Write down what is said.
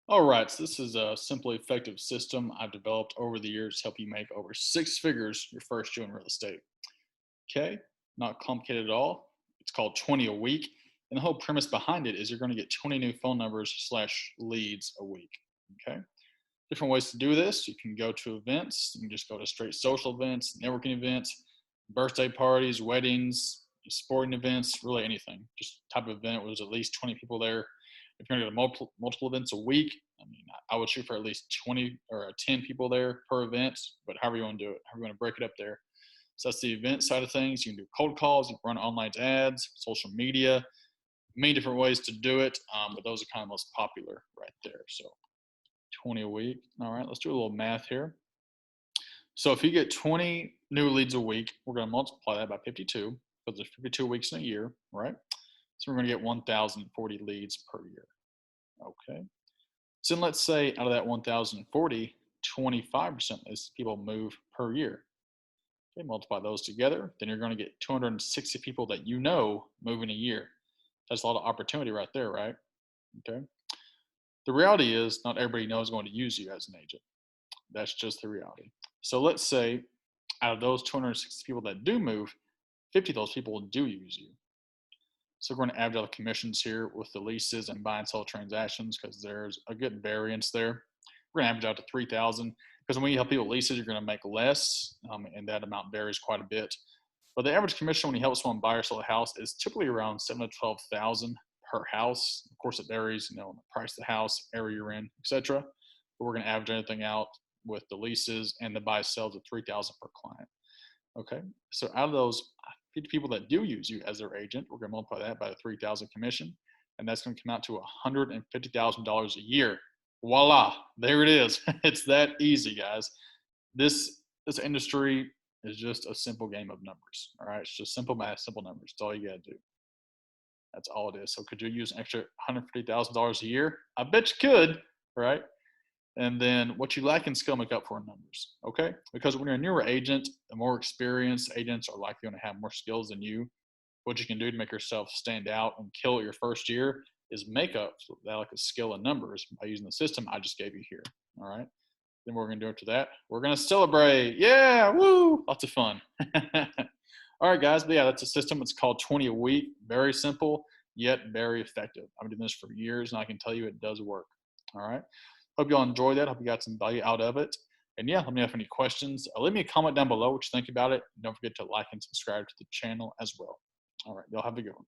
All right, so this is a simple, effective system I've developed over the years to help you make over six figures your first year in real estate. Okay, not complicated at all. It's called 20 a week. And the whole premise behind it is you're going to get 20 new phone numbers slash leads a week. Okay, different ways to do this. You can go to events, you can just go to straight social events, networking events, birthday parties, weddings, sporting events, really anything. Just type of event where there's at least 20 people there. If you're going to go to multiple events a week, I mean, I would shoot for at least 20 or 10 people there per event, but however you want to do it, however you want to break it up there. So that's the event side of things. You can do cold calls, you can run online ads, social media, many different ways to do it, but those are kind of most popular right there. So 20 a week. All right, let's do a little math here. So if you get 20 new leads a week, we're going to multiply that by 52 because there's 52 weeks in a year, right? So we're going to get 1,040 leads per year. Okay. So then let's say out of that 1,040, 25% of these people move per year. Okay, multiply those together, then you're going to get 260 people that you know move in a year. That's a lot of opportunity right there, right? Okay. The reality is not everybody knows going to use you as an agent. That's just the reality. So let's say out of those 260 people that do move, 50 of those people do use you. So we're going to average out the commissions here with the leases and buy and sell transactions because there's a good variance there. We're going to average out to 3,000 because when you help people with leases, you're going to make less, and that amount varies quite a bit. But the average commission when you help someone buy or sell a house is typically around 7,000 to 12,000 per house. Of course, it varies, on the price of the house, area you're in, etc. But we're going to average anything out with the leases and the buy sells of 3,000 per client. Okay, so out of those 50 people that do use you as their agent, we're going to multiply that by the 3,000 commission, and that's going to come out to $150,000 a year. Voila, there it is. It's that easy, guys. This industry is just a simple game of numbers. All right, it's just simple math, simple numbers. That's all you got to do. That's all it is. So could you use an extra $150,000 a year? I bet you could, right? And then what you lack in skill make up for in numbers. Okay, because when you're a newer agent, the more experienced agents are likely going to have more skills than you. What you can do to make yourself stand out and kill it your first year is make up that like a skill in numbers by using the system I just gave you here. All right, then what we're going to do after that, we're going to celebrate. Yeah, woo, lots of fun. All right, guys, but yeah, that's a system. It's called 20 a week. Very simple yet very effective. I've been doing this for years and I can tell you it does work. All right, hope you all enjoyed that. Hope you got some value out of it. And yeah, let me know if any questions. Leave me a comment down below what you think about it. Don't forget to like and subscribe to the channel as well. All right, y'all have a good one.